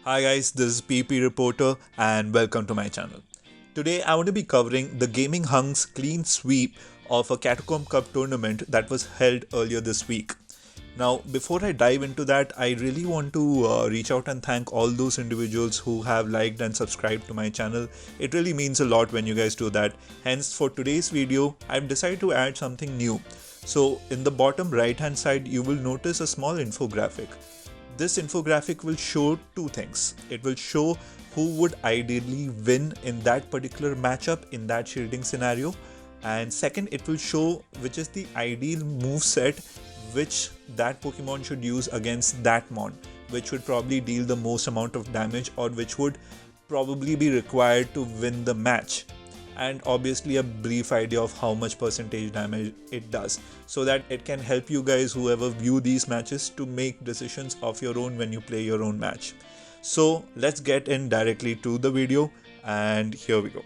Hi guys, this is PP Reporter and welcome to my channel. Today I want to be covering the Gaminghunk's clean sweep of a Catacomb Cup tournament that was held earlier this week. Now, before I dive into that, I really want to reach out and thank all those individuals who have liked and subscribed to my channel. It really means a lot when you guys do that. Hence, for today's video, I've decided to add something new. So, in the bottom right hand side, you will notice a small infographic. This infographic will show two things. It will show who would ideally win in that particular matchup in that shielding scenario, and second, it will show which is the ideal move set which that Pokemon should use against that mon, which would probably deal the most amount of damage or which would probably be required to win the match, and obviously a brief idea of how much percentage damage it does, so that it can help you guys whoever view these matches to make decisions of your own when you play your own match. So let's get in directly to the video, and here we go.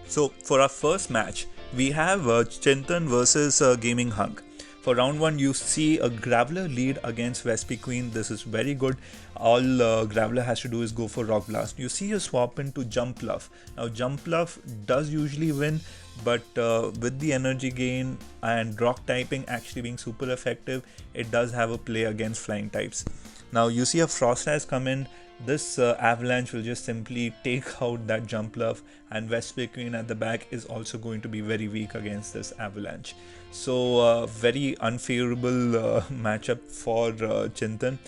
So for our first match, we have Chintan versus Gaminghunk. For round 1, you see a Graveler lead against Vespiqueen. This is very good. All Graveler has to do is go for Rock Blast. You see a swap into Jump Bluff. Now Jump Bluff does usually win, but with the energy gain and rock typing actually being super effective, it does have a play against flying types. Now you see a Frostlass come in. This Avalanche will just simply take out that Jump Bluff, and Vespiqueen at the back is also going to be very weak against this Avalanche. So very unfavorable matchup for Chintan.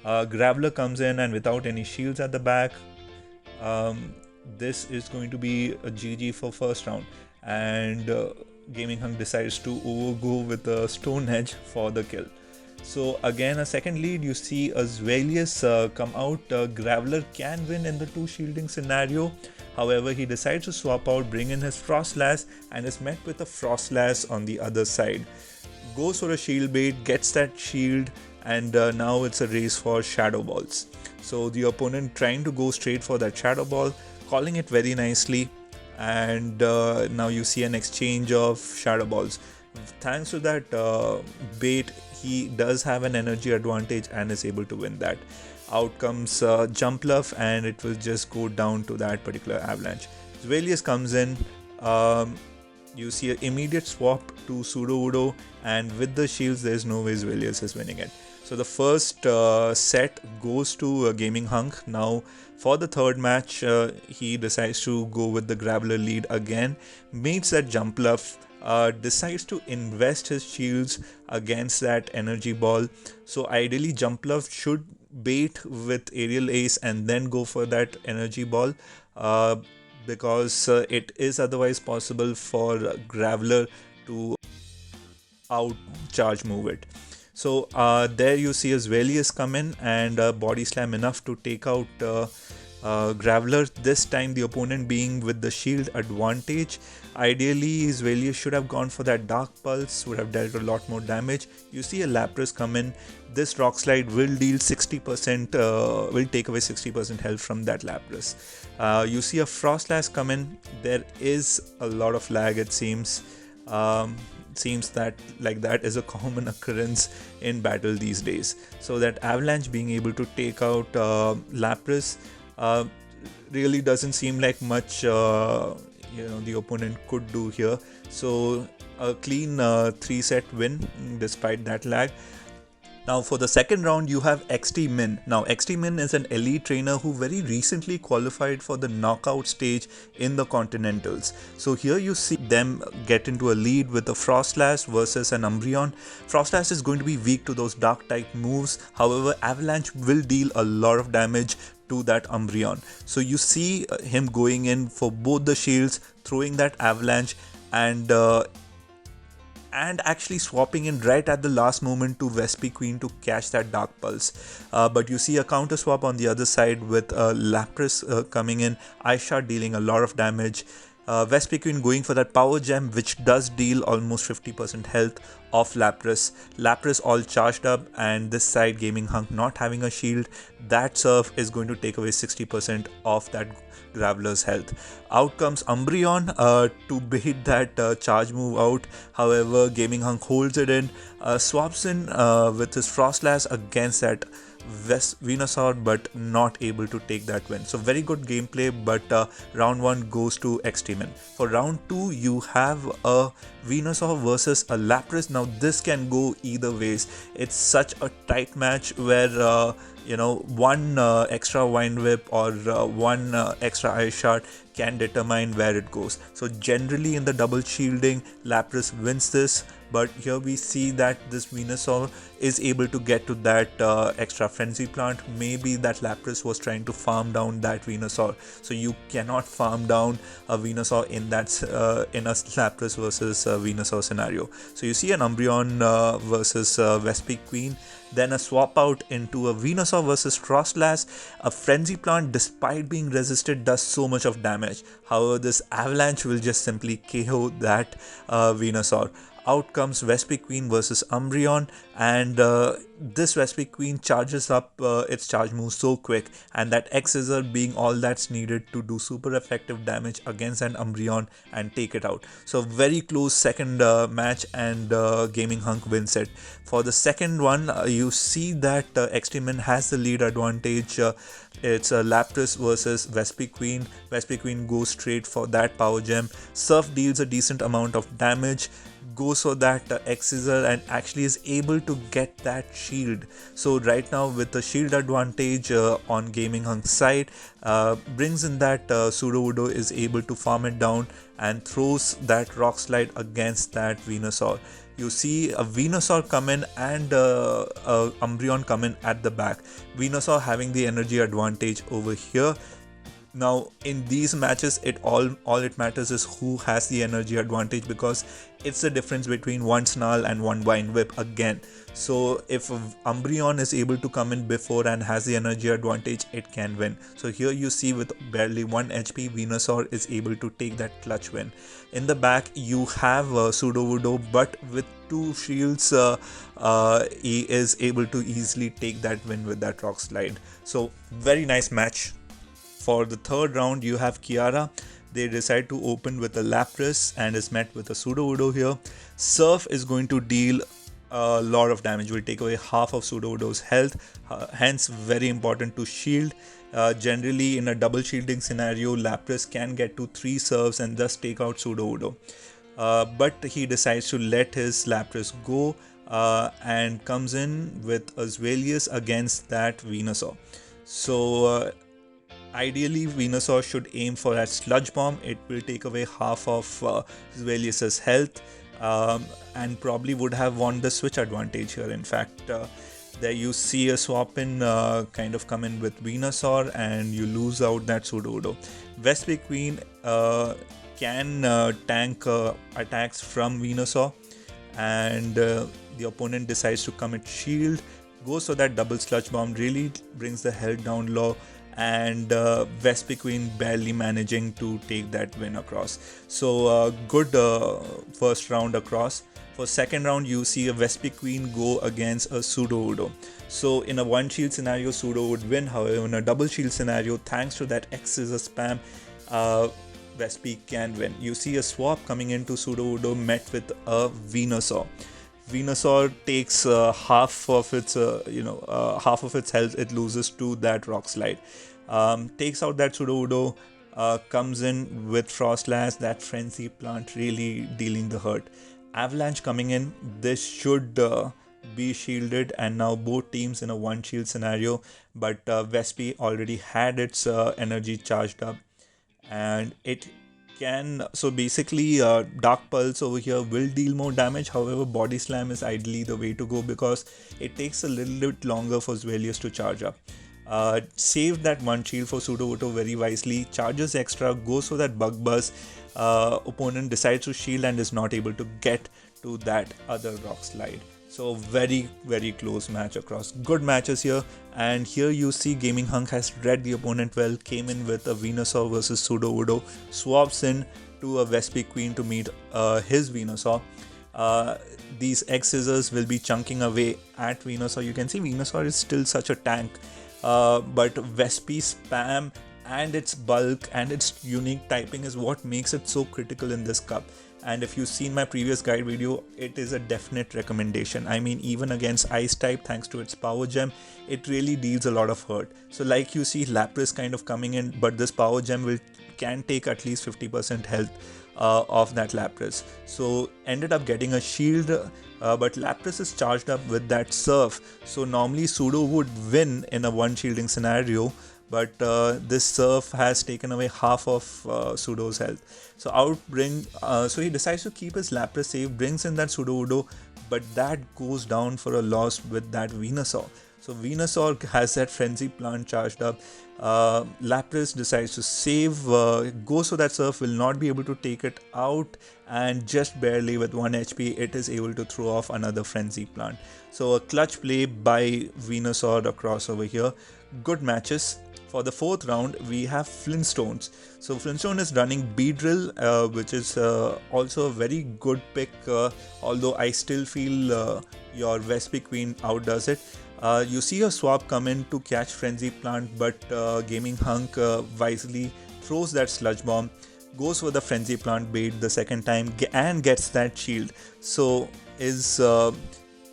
Graveler comes in and without any shields at the back, this is going to be a GG for first round, and Gaminghunk decides to overgo with a Stone Edge for the kill. So again, a second lead, you see a Zvelius come out. Graveler can win in the two shielding scenario. However, he decides to swap out, bring in his Frostlass, and is met with a Frostlass on the other side. Goes for a shield bait, gets that shield, and now it's a race for Shadow Balls. So the opponent trying to go straight for that Shadow Ball, calling it very nicely, and now you see an exchange of Shadow Balls. Thanks to that bait, he does have an energy advantage and is able to win that. Out comes Jump Bluff, and it will just go down to that particular Avalanche. Zvelius comes in. You see an immediate swap to Sudowoodo, and with the shields, there's no way Zvelius is winning it. So the first set goes to Gaminghunk. Now for the third match, he decides to go with the Graveler lead again, meets that Jump Bluff, decides to invest his shields against that energy ball. So ideally Jump Bluff should bait with Aerial Ace and then go for that energy ball, because it is otherwise possible for Graveler to out charge move it. So there you see a Zvelius come in and body slam enough to take out Graveler. This time the opponent being with the shield advantage. Ideally Zvelius should have gone for that Dark Pulse, would have dealt a lot more damage. You see a Lapras come in. This Rock Slide will deal 60%, will take away 60% health from that Lapras. You see a Frostlass come in. There is a lot of lag, it seems. Seems that that is a common occurrence in battle these days. So that Avalanche being able to take out Lapras really doesn't seem like much the opponent could do here. So a clean 3-set win despite that lag. Now for the second round, you have XTeam. Now XTeam is an elite trainer who very recently qualified for the knockout stage in the Continentals. So here you see them get into a lead with a Frostlass versus an Umbreon. Frostlass is going to be weak to those dark type moves. However, Avalanche will deal a lot of damage to that Umbreon. So you see him going in for both the shields, throwing that Avalanche, and actually swapping in right at the last moment to Vespiqueen to catch that Dark Pulse. But you see a counter swap on the other side with Lapras coming in, Ice Shard dealing a lot of damage. Vespiqueen going for that Power Gem, which does deal almost 50% health of Lapras. Lapras all charged up, and this side Gaminghunk not having a shield. That serve is going to take away 60% of that Graveler's health. Out comes Umbreon to bait that charge move out. However, Gaminghunk holds it in, swaps in with his Frostlass against that Venusaur, but not able to take that win. So very good gameplay, but round 1 goes to XTeam. For round 2, you have a Venusaur versus a Lapras. Now this can go either ways. It's such a tight match where one extra Wind Whip or one extra Ice Shard can determine where it goes. So generally in the double shielding, Lapras wins this, but here we see that this Venusaur is able to get to that extra Frenzy Plant. Maybe that Lapras was trying to farm down that Venusaur, so you cannot farm down a Venusaur in that in a Lapras versus Venusaur scenario. So you see an Umbreon versus Vespiqueen, then a swap out into a Venusaur versus Frostlass. A Frenzy Plant, despite being resisted, does so much of damage. However, this Avalanche will just simply KO that Venusaur. Out comes Vespiqueen versus Umbreon, and this Vespiqueen charges up its charge move so quick, and that X-Scissor being all that's needed to do super effective damage against an Umbreon and take it out. So very close second match, and Gaminghunk wins it. For the second one, you see that XTeam has the lead advantage. It's Lapras versus Vespiqueen. Vespiqueen goes straight for that power gem. Surf deals a decent amount of damage, goes for that X-Scissor, and actually is able to get that shield. So right now with the shield advantage on Gaminghunk's side, brings in that Sudowoodo is able to farm it down and throws that Rock Slide against that Venusaur. You see a Venusaur come in and a Umbreon come in at the back. Venusaur having the energy advantage over here. Now in these matches, all it matters is who has the energy advantage, because it's the difference between one Snarl and one Wind Whip again. So if Umbreon is able to come in before and has the energy advantage, it can win. So here you see with barely 1 HP, Venusaur is able to take that clutch win. In the back you have Sudowoodo, but with 2 shields he is able to easily take that win with that Rock Slide. So very nice match. For the third round, you have Kiara. They decide to open with a Lapras and is met with a Sudowoodo here. Surf is going to deal a lot of damage, will take away half of Sudowoodo's health, hence very important to shield. Generally in a double shielding scenario, Lapras can get to 3 serves and thus take out Sudowoodo. But he decides to let his Lapras go and comes in with a Zweilious against that Venusaur. So ideally, Venusaur should aim for that Sludge Bomb. It will take away half of Zweilious' health and probably would have won the switch advantage here. In fact, there you see a swap in kind of come in with Venusaur and you lose out that Sudowoodo. Vespiqueen can tank attacks from Venusaur, and the opponent decides to commit shield, goes for that double Sludge Bomb, really brings the health down low, and Vespiqueen barely managing to take that win across. So good first round across. For second round, you see a Vespiqueen go against a Sudowoodo. So in a one shield scenario, Sudo would win. However, in a double shield scenario, thanks to that X-Scissor spam, Vespi can win. You see a swap coming into Sudowoodo met with a Venusaur. Venusaur takes half of its health. It loses to that Rock Slide. Takes out that Sudowoodo. Comes in with Frostlass. That Frenzy Plant really dealing the hurt. Avalanche coming in. This should be shielded, and now both teams in a one shield scenario. But Vespi already had its energy charged up, and it can, so basically Dark Pulse over here will deal more damage. However, Body Slam is ideally the way to go because it takes a little bit longer for Zweilious to charge up. Saved that one shield for Sudowoodo very wisely, charges extra, goes for that Bug Buzz. Opponent decides to shield and is not able to get to that other Rock Slide. So very, very close match across. Good matches here, and here you see Gaminghunk has read the opponent well, came in with a Venusaur versus Sudowoodo, swaps in to a Vespiqueen to meet his Venusaur. These X-Scissors will be chunking away at Venusaur. You can see Venusaur is still such a tank, but Vespi spam and its bulk and its unique typing is what makes it so critical in this cup. and if you've seen my previous guide video, it is a definite recommendation. I mean, even against ice type, thanks to its power gem, it really deals a lot of hurt. So like you see Lapras kind of coming in, but this power gem can take at least 50% health of that Lapras. So ended up getting a shield, but Lapras is charged up with that Surf. So normally Pseudo would win in a one shielding scenario, but this Surf has taken away half of Pseudo's health. So so he decides to keep his Lapras safe, brings in that Sudowoodo, but that goes down for a loss with that Venusaur. So Venusaur has that Frenzy Plant charged up. Lapras decides to save, goes for that Surf, will not be able to take it out, and just barely with 1 HP it is able to throw off another Frenzy Plant. So a clutch play by Venusaur across over here. Good matches. For the fourth round, we have Flintstones. So Flintstone is running Beedrill, which is also a very good pick, although I still feel your Vespiqueen outdoes it. You see a swap come in to catch Frenzy Plant, but Thegaminghunk wisely throws that Sludge Bomb, goes for the Frenzy Plant bait the second time and gets that shield. So is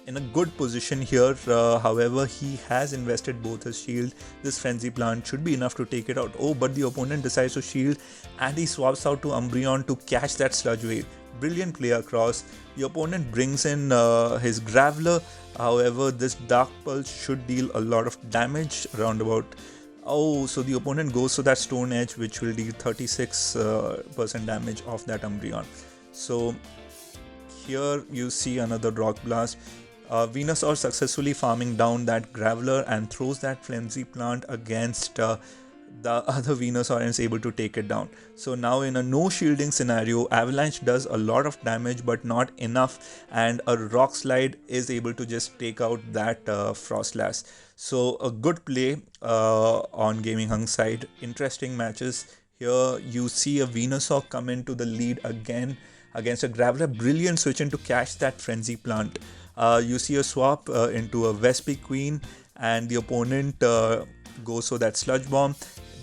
in a good position here. However, he has invested both his shield. This Frenzy Plant should be enough to take it out. Oh, but the opponent decides to shield and he swaps out to Umbreon to catch that Sludge Wave. Brilliant play across. The opponent brings in his Graveler. However, this Dark Pulse should deal a lot of damage around about. Oh, so the opponent goes to that Stone Edge, which will deal 36% damage off that Umbreon. So here you see another Rock Blast. Venusaur successfully farming down that Graveler and throws that Frenzy Plant against the other Venusaur and is able to take it down. So now in a no shielding scenario, Avalanche does a lot of damage but not enough, and a Rock Slide is able to just take out that Frostlass. So a good play on Thegaminghunk side. Interesting matches. Here you see a Venusaur come into the lead again against a Graveler. Brilliant switch in to catch that Frenzy Plant. You see a swap into a Vespiqueen, and the opponent goes for that Sludge Bomb,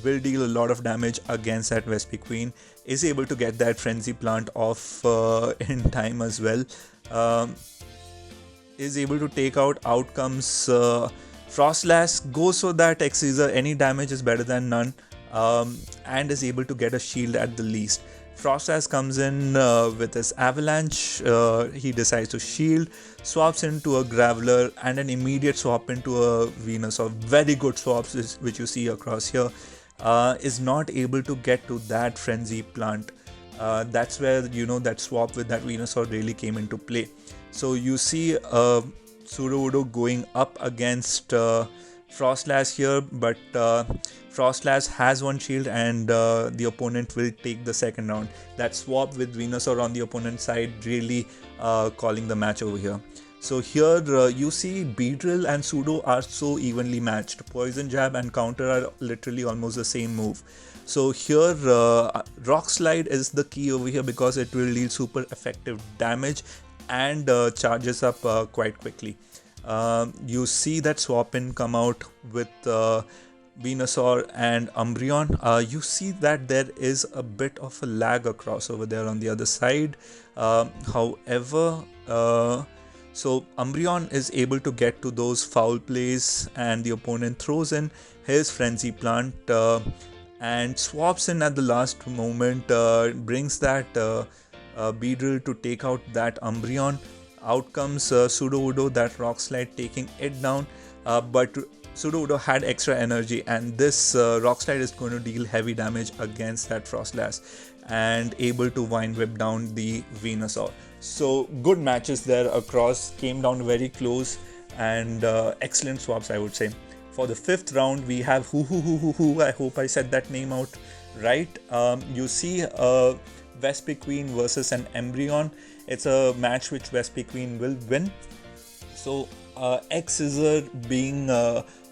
will deal a lot of damage against that Vespiqueen, is able to get that Frenzy Plant off in time as well, is able to take out outcomes. Frostlass goes for that X-Scissor, any damage is better than none, and is able to get a shield at the least. Frostlass comes in with his Avalanche, he decides to shield, swaps into a Graveler and an immediate swap into a Venusaur. Very good swaps which you see across here. Is not able to get to that Frenzy Plant. That's where that swap with that Venusaur really came into play. So you see Sudowoodo going up against Frostlass here, but Frostlass has one shield and the opponent will take the second round. That swap with Venusaur on the opponent's side really calling the match over here. So here you see Beedrill and Pseudo are so evenly matched. Poison Jab and Counter are literally almost the same move. So here Rock Slide is the key over here because it will deal super effective damage and charges up quite quickly. You see that swap in come out with Venusaur and Umbreon. You see that there is a bit of a lag across over there on the other side. However, so Umbreon is able to get to those foul plays and the opponent throws in his Frenzy Plant and swaps in at the last moment, brings that Beedrill to take out that Umbreon. Out comes Sudowoodo, that Rock Slide taking it down, but Sudowoodo had extra energy and this Rock Slide is going to deal heavy damage against that Frostlass and able to Vine Whip down the Venusaur. So good matches there across, came down very close and excellent swaps I would say. For the fifth round we have I hope I said that name out right. You see Vespiqueen versus an Umbreon. It's a match which Vespiqueen will win. So X-Scissor being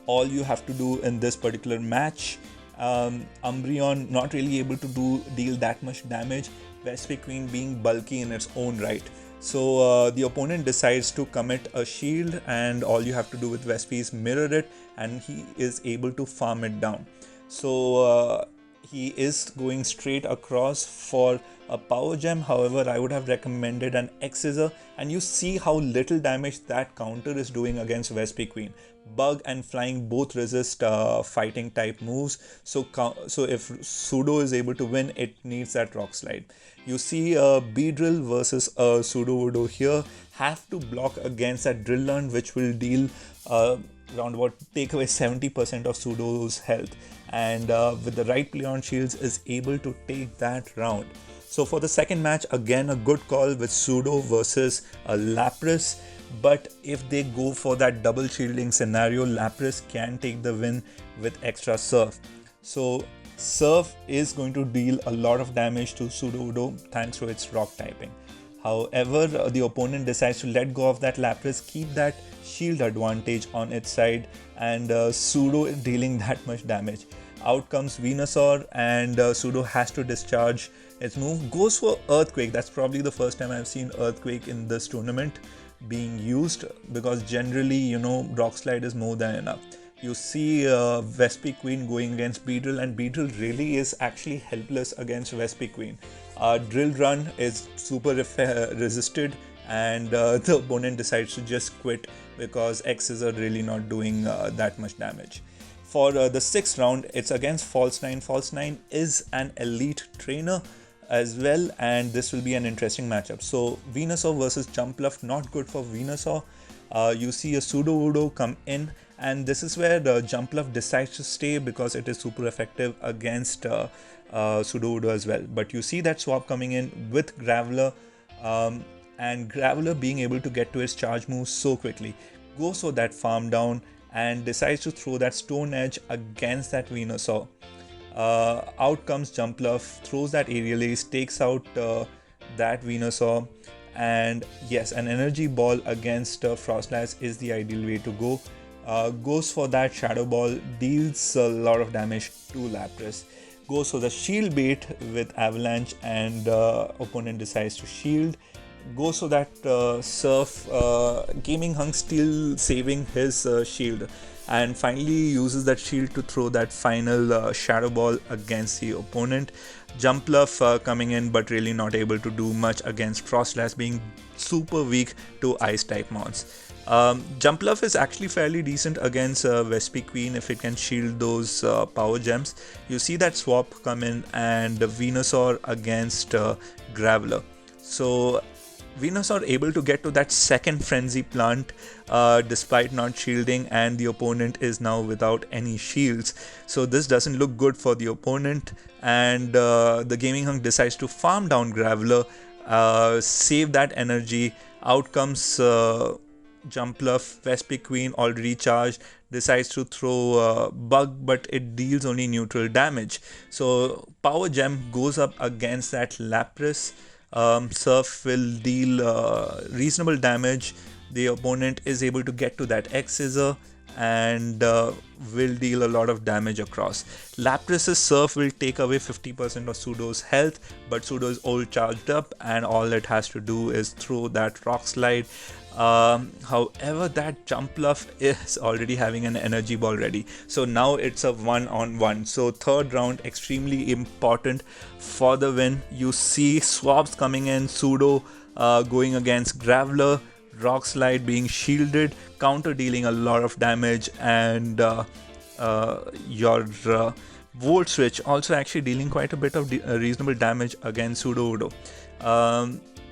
all you have to do in this particular match. Umbreon not really able to deal that much damage. Vespiqueen being bulky in its own right. So the opponent decides to commit a shield and all you have to do with Vespi is mirror it and he is able to farm it down. So he is going straight across for a power gem. However, I would have recommended an X scissor, and you see how little damage that counter is doing against Vespiqueen. Bug and flying both resist fighting type moves, so if Pseudo is able to win, it needs that rock slide. You see B-Drill versus Pseudo here have to block against that Drill Learn, which will deal around about take away 70% of Pseudo's health, and with the right play on shields is able to take that round. So for the second match, again a good call with Pseudo versus Lapras, but if they go for that double shielding scenario, Lapras can take the win with extra Surf. So Surf is going to deal a lot of damage to Pseudo thanks to its rock typing. However, the opponent decides to let go of that Lapras, keep that shield advantage on its side, and Pseudo dealing that much damage. Out comes Venusaur, and Pseudo has to discharge its move. Goes for Earthquake. That's probably the first time I've seen Earthquake in this tournament being used, because generally, you know, Rock Slide is more than enough. You see Vespiqueen going against Beedrill, and Beedrill really is actually helpless against Vespiqueen. Drill Run is super resisted, and the opponent decides to just quit because X's are really not doing that much damage. For the 6th round, it's against False 9. False 9 is an elite trainer as well, and this will be an interesting matchup. So Venusaur versus Jumpluff, not good for Venusaur. You see a Sudowoodo come in, and this is where the Jumpluff decides to stay because it is super effective against Sudowoodo as well. But you see that swap coming in with Graveler, and Graveler being able to get to its charge move so quickly. Goes for that farm down and decides to throw that Stone Edge against that Venusaur. Out comes Jumpluff, throws that Aerial Ace, takes out that Venusaur, and yes, an Energy Ball against Frostlass is the ideal way to go. Goes for that Shadow Ball, deals a lot of damage to Lapras. Goes for the Shield Bait with Avalanche, and opponent decides to shield. Goes for that Surf, Gaminghunk still saving his shield, and finally uses that shield to throw that final Shadow Ball against the opponent. Jumpluff coming in, but really not able to do much against Frostlass, being super weak to Ice type mons. Jumpluff is actually fairly decent against Vespiqueen if it can shield those power gems. You see that swap come in, and Venusaur against Graveler. So Venusaur able to get to that second Frenzy Plant despite not shielding, and the opponent is now without any shields. So this doesn't look good for the opponent, and the Gaminghunk decides to farm down Graveler, save that energy. Out comes Jumpluff, Vespiqueen already charged, decides to throw Bug, but it deals only neutral damage. So Power Gem goes up against that Lapras. Surf will deal reasonable damage. The opponent is able to get to that X Scissor and will deal a lot of damage across. Lapras's Surf will take away 50% of Pseudo's health, but Pseudo is all charged up, and all it has to do is throw that Rock Slide. However, that Jumpluff is already having an Energy Ball ready, so now it's a 1-on-1. So third round extremely important for the win. You see swaps coming in, Pseudo going against Graveler, Rock Slide being shielded, counter dealing a lot of damage, and your Volt Switch also actually dealing quite a bit of reasonable damage against Sudowoodo.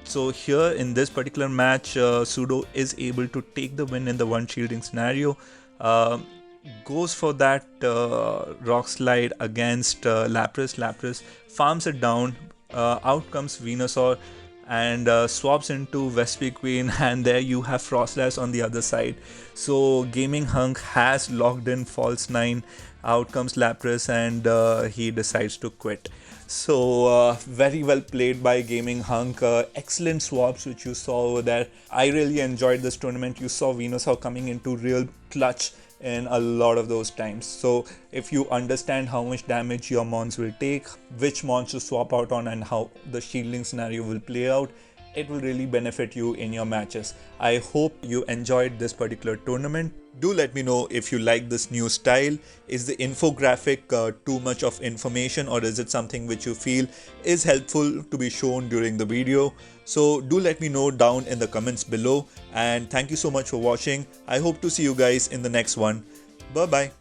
So here in this particular match, Pseudo is able to take the win in the one shielding scenario. Goes for that Rock Slide against Lapras. Lapras farms it down. Out comes Venusaur and swaps into Vespiqueen, and there you have Frostlass on the other side. So Gaminghunk has locked in False 9. Out comes Lapras, and he decides to quit. So very well played by Gaminghunk. Excellent swaps which you saw over there. I really enjoyed this tournament. You saw Venusaur coming into real clutch in a lot of those times. So if you understand how much damage your mons will take, which mons to swap out on, and how the shielding scenario will play out, it will really benefit you in your matches. I hope you enjoyed this particular tournament. Do let me know if you like this new style. Is the infographic too much of information, or is it something which you feel is helpful to be shown during the video? So do let me know down in the comments below, and thank you so much for watching. I hope to see you guys in the next one. Bye bye.